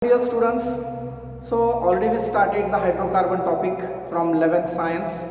Dear students, so already we started the hydrocarbon topic from 11th science.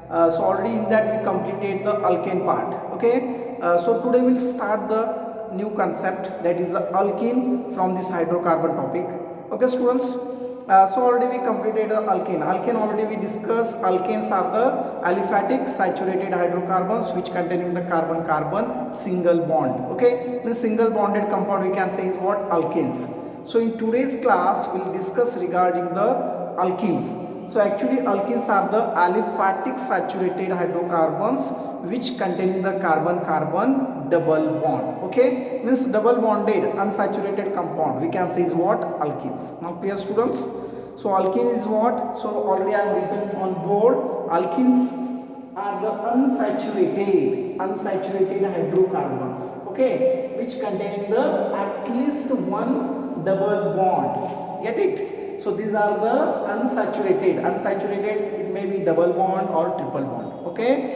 So already in that we completed the alkane part. Okay. So today we'll start the new concept, that is the alkene from this hydrocarbon topic. Okay, students. So already we completed the alkane. Alkane already we discussed. Alkanes are the aliphatic saturated hydrocarbons which containing the carbon-carbon single bond. Okay. The single bonded compound we can say is what? Alkanes. So in today's class we will discuss regarding the alkenes. So actually alkenes are the aliphatic saturated hydrocarbons which contain the carbon-carbon double bond. Okay, means double bonded unsaturated compound we can say is what? Alkenes. Now clear, students? So alkene is what? So already I have written on board. Alkenes are the unsaturated hydrocarbons, okay, which contain the at least one double bond. Get it? So these are the unsaturated, it may be double bond or triple bond. Okay,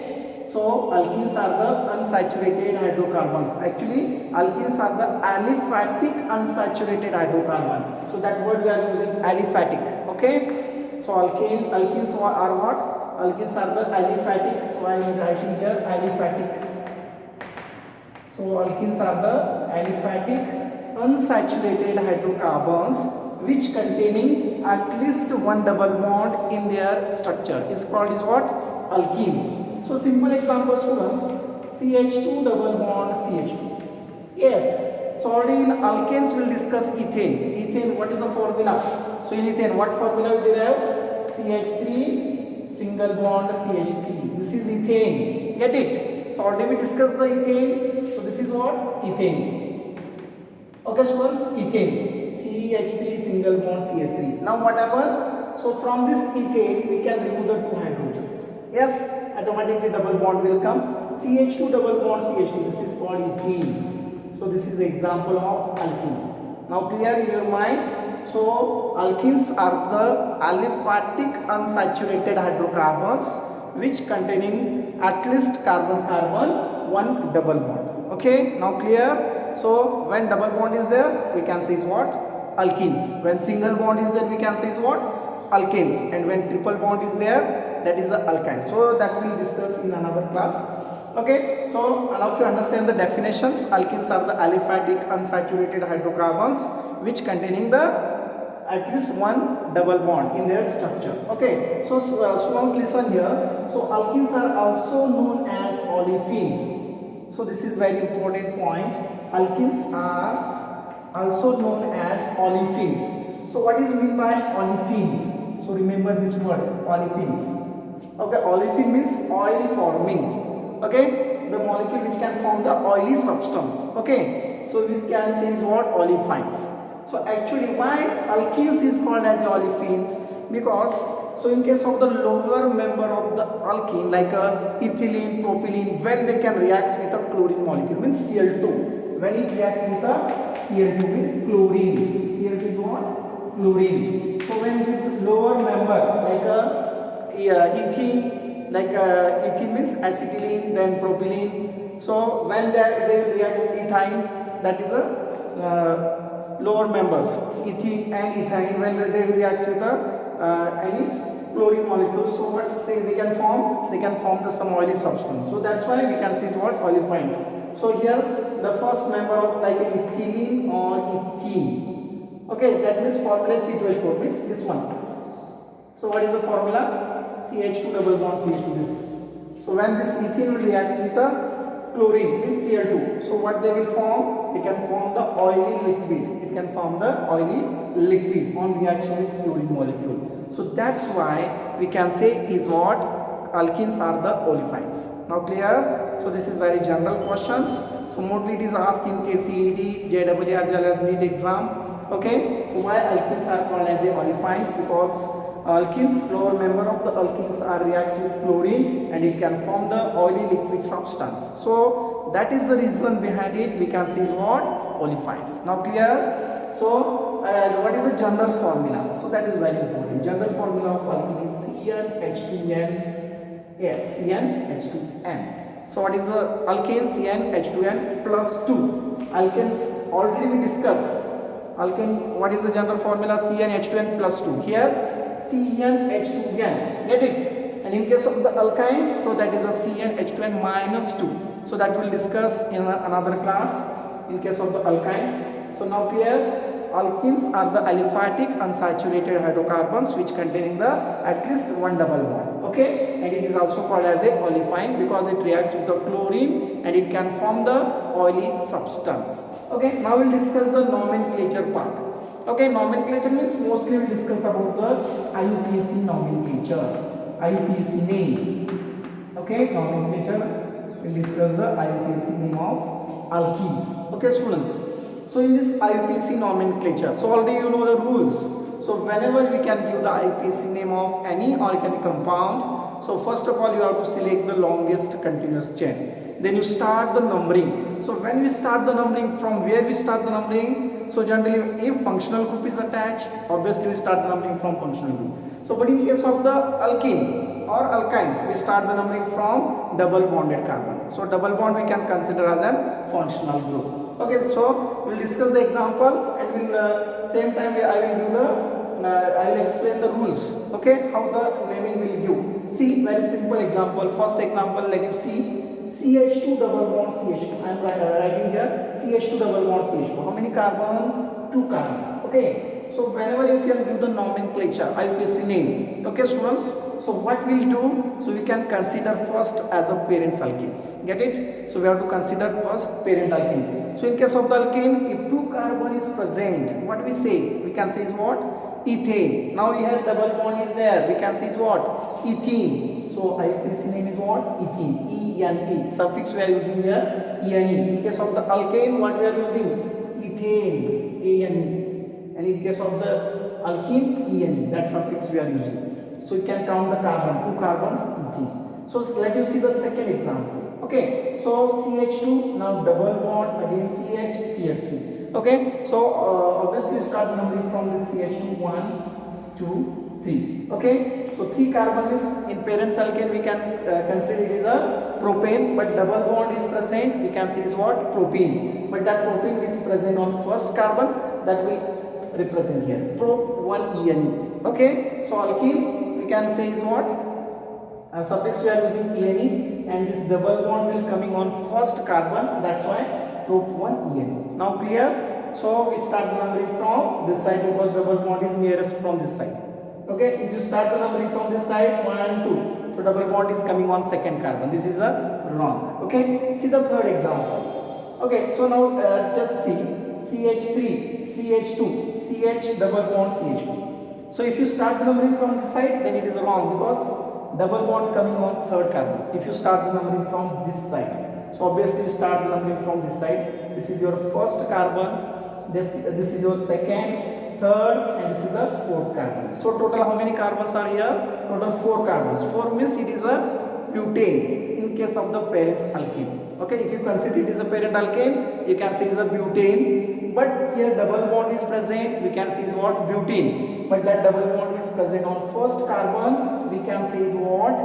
so alkenes are the unsaturated hydrocarbons. Actually alkenes are the aliphatic unsaturated hydrocarbon. So that word we are using, aliphatic. Okay, so alkenes are what? Alkenes are the aliphatic, so I am writing here aliphatic. So alkenes are the aliphatic unsaturated hydrocarbons which containing at least one double bond in their structure is called is what? Alkenes. So simple example, students, CH2 double bond CH2. Yes, so already in alkanes we will discuss ethane. Ethane, what is the formula? So in ethane, what formula we derive? CH3 single bond CH3. This is ethane. Get it? So already we discussed the ethane. So this is what? Ethane. Okay, students, ethane, CH3 single bond CH3. Now what happens? So from this ethane we can remove the two hydrogens. Yes, automatically double bond will come. CH2 double bond CH2. This is called ethene. So this is the example of alkene. Now clear in your mind? So alkenes are the aliphatic unsaturated hydrocarbons which containing at least carbon-carbon one double bond. Okay, now clear? So when double bond is there we can say is what? Alkenes. When single bond is there we can say is what? Alkanes. And when triple bond is there, that is the alkynes. So that we will discuss in another class. Okay, so now if you understand the definitions, alkenes are the aliphatic unsaturated hydrocarbons which containing the at least one double bond in their structure. Okay, so students listen here. So alkenes are also known as olefins. So this is very important point. Alkenes are also known as olefins. So what is meant by olefins? So remember this word, olefins. Okay, olefin means oil forming. Okay, the molecule which can form the oily substance. Okay, so this can say is what? Olefins. So actually why alkenes is called as olefins? Because so in case of the lower member of the alkene like ethylene, propylene, when they can react with a chlorine molecule means Cl2. When it reacts with a Cl2 means chlorine. Cl2 is what? Chlorine. So when this lower member like ethene, like ethene means acetylene, then propylene. So when they will react with ethyne, that is a lower members, ethene and ethane, when they will react with any chlorine molecules, so what they can form? They can form the some oily substance. So that's why we can see what? Olefins. So here the first member of like ethylene or ethene. Okay, that means formula C2H4 means this one. So what is the formula? CH2 double bond CH2 this. So when this ethene will react with a chlorine means Cl2. So what they will form? They can form the oily liquid. It can form the oily liquid on reaction with chlorine molecule. So that's why we can say is what? Alkenes are the olefins. Now clear? So this is very general questions. So mostly it is asked in KCED, JEE as well as NEET exam. Okay, so why alkenes are called as the olefins? Because alkenes, lower member of the alkenes are reacts with chlorine and it can form the oily liquid substance. So that is the reason behind it. We can say is what? Olefins. Now clear? So what is the general formula? So that is very important. General formula of alkene is CnH2n. Yes, CnH2n. So what is the alkane? CnH2n plus 2. Alkanes already we discussed. Alkane, what is the general formula? CnH2n plus 2. Here CnH2n, get it? And in case of the alkynes, so that is a CnH2n minus 2. So that we will discuss in another class in case of the alkynes. So now clear? Alkenes are the aliphatic unsaturated hydrocarbons which containing the at least one double bond. Okay, and it is also called as a olefine because it reacts with the chlorine and it can form the oily substance. Okay, now we'll discuss the nomenclature part. Okay, nomenclature means mostly we'll discuss about the IUPAC nomenclature, IUPAC name. Okay, nomenclature, we'll discuss the IUPAC name of alkenes. Okay, students. So in this IUPAC nomenclature, so already you know the rules. So whenever we can give the IUPAC name of any organic compound, so first of all you have to select the longest continuous chain. Then you start the numbering. So when we start the numbering, from where we start the numbering? So generally if functional group is attached, obviously we start the numbering from functional group. So but in case of the alkene or alkynes, we start the numbering from double bonded carbon. So double bond we can consider as a functional group. Okay, so we will discuss the example and we'll same time I will explain the rules. Okay, how the naming will give. See, very simple example. First example, let you see CH2 double bond CH2. I am writing here CH2 double bond CH2. How many carbon? 2 carbon. Okay, so whenever you can give the nomenclature, IUPAC name. Okay, students. So what we'll do? So we can consider first as a parent alkenes. Get it? So we have to consider first parent alkene. So in case of the alkene, if 2 carbon is present, what we say? We can say is what? Ethane. Now here double bond is there. We can say is what? Ethene. So IUPAC name is what? Ethene. E-N-E. Suffix we are using here E-N-E. In case of the alkane, what we are using? Ethane. A-N-E. And in case of the alkene, E-N-E. That suffix we are using. So you can count the carbon, 2 carbons, ethene. So let you see the second example. Okay, so CH2, now double bond, again CH, CH3. Okay, so obviously start numbering from this CH2, 1, 2, 3. Okay, so 3 carbon is in parent alkane, we can consider it is a propane, but double bond is present, we can say is what? Propene. But that propene is present on first carbon, that we represent here, prop1ene. Okay, so alkene we can say is what? Suffix we are using ene, and this double bond will coming on first carbon, that's why prop1ene. Now clear? So we start the numbering from this side because double bond is nearest from this side. Okay, if you start the numbering from this side, 1 and 2, so double bond is coming on second carbon. This is a wrong. Okay, see the third example. Okay, so now just see CH3, CH2, CH double bond CH2. So if you start the numbering from this side, then it is wrong because double bond coming on third carbon. If you start the numbering from this side, so obviously you start the numbering from this side. This is your first carbon, this is your second, third, and this is the fourth carbon. So total how many carbons are here? Total 4 carbons. 4 means it is a butane in case of the parent alkene. Okay, if you consider it is a parent alkane, you can say it is a butane. But here double bond is present, we can say is what? Butene. But that double bond is present on first carbon, we can say is what?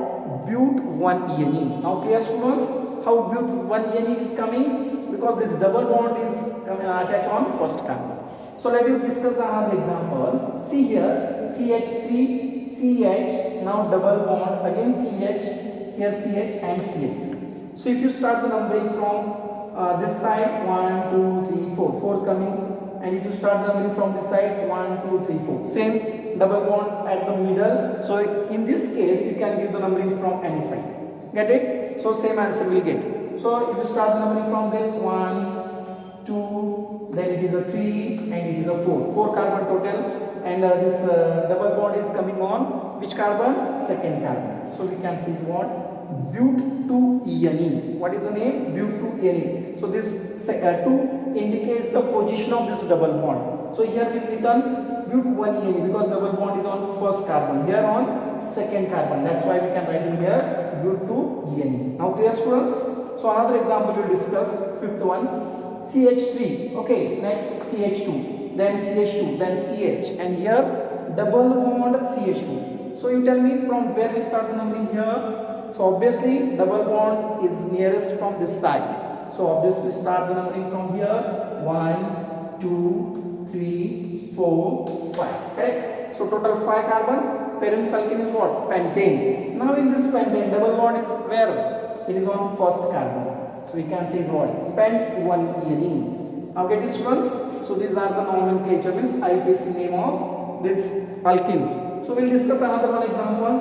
But1ene. Now clear students, how but1ene is coming? Because this double bond is attached on first carbon. So let me discuss another example. See here, CH3, CH, now double bond, again CH, here CH and CH3. So if you start the numbering from this side, 1, 2, 3, 4, 4 coming, and if you start the numbering from this side, 1, 2, 3, 4, same double bond at the middle. So in this case, you can give the numbering from any side. Get it? So same answer will get. So if you start the numbering from this 1, 2, then it is a 3, and it is a 4. 4 carbon total, and this double bond is coming on which carbon? Second carbon. So we can see is what? But2ene. What is the name? But2ene. So this 2 indicates the position of this double bond. So here we written but1ene because double bond is on first carbon. Here on second carbon. That's why we can write in here but2ene. Now clear students? So another example we will discuss. Fifth one. CH3. Okay. Next CH2. Then CH2. Then CH. And here double bond CH2. So you tell me from where we start the numbering here. So obviously double bond is nearest from this side. So obviously start the numbering from here. 1, 2, 3, 4, 5. Correct? So total 5 carbon. Parent alkene is what? Pentane. Now in this pentane, double bond is where? It is on first carbon. So we can say is what? Pent 1 ene. Now get it, students? So these are the nomenclature, means IUPAC name of these alkenes. So we'll discuss another one example.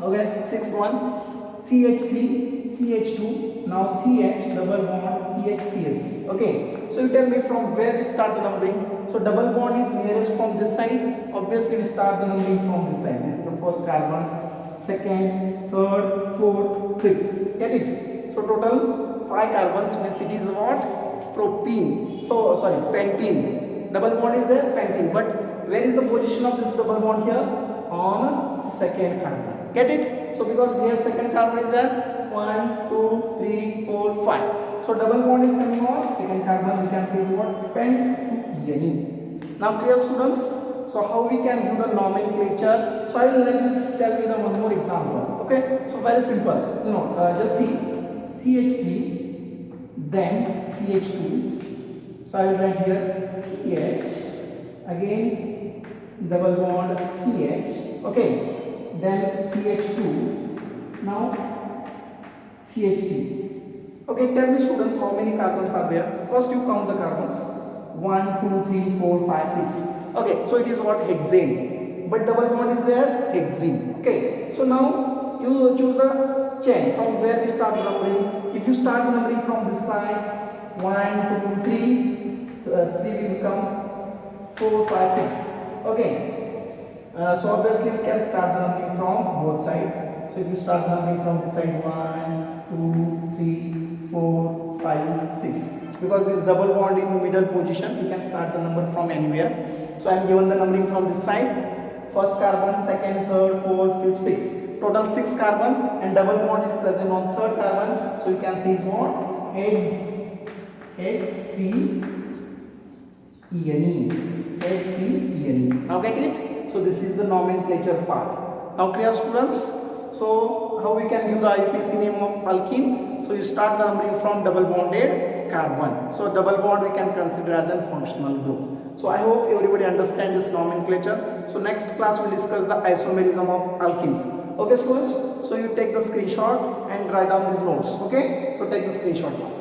Okay, sixth one. CH3, CH2, now CH, double bond, CH, CH3. Okay, so you tell me from where we start the numbering. So double bond is nearest from this side. Obviously, we start the numbering from this side. This is the first carbon, second, third, fourth, fifth. Get it? So total 5 carbons means it is what? Propene. So sorry, pentene. Double bond is there, pentene. But where is the position of this double bond here? On second carbon. Get it? So because here second carbon is there, 1, 2, 3, 4, 5. So double bond is coming on second carbon. We can say what? Pent. Now clear, students? So how we can do the nomenclature? So I will let you tell you the one more example. Okay? So very simple. Just see CH3, then CH2. So I will write here CH, again double bond CH. Okay? Then CH2, now CH3. Okay, tell me, students, how many carbons are there? First you count the carbons. 1, 2, 3, 4, 5, 6. Okay, so it is what? Hexane. But double bond is there? Hexene. Okay, so now you choose the chain from where we start numbering. If you start numbering from this side, 1, 2, 3, 3 will become 4, 5, 6. Okay. So obviously we can start the numbering from both sides. So if you start numbering from this side, 1, 2, 3, 4, 5, 6. Because this double bond in middle position, you can start the number from anywhere. So I am given the numbering from this side. First carbon, second, third, fourth, fifth, sixth. Total 6 carbon, and double bond is present on third carbon. So you can see it's what? X3 ene. X3 ene. Now get it? So this is the nomenclature part. Now clear, students? So how we can give the IUPAC name of alkene? So you start the numbering from double bonded carbon. So double bond we can consider as a functional group. So I hope everybody understands this nomenclature. So next class we will discuss the isomerism of alkenes. Okay, students? So you take the screenshot and write down these notes. Okay? So take the screenshot now.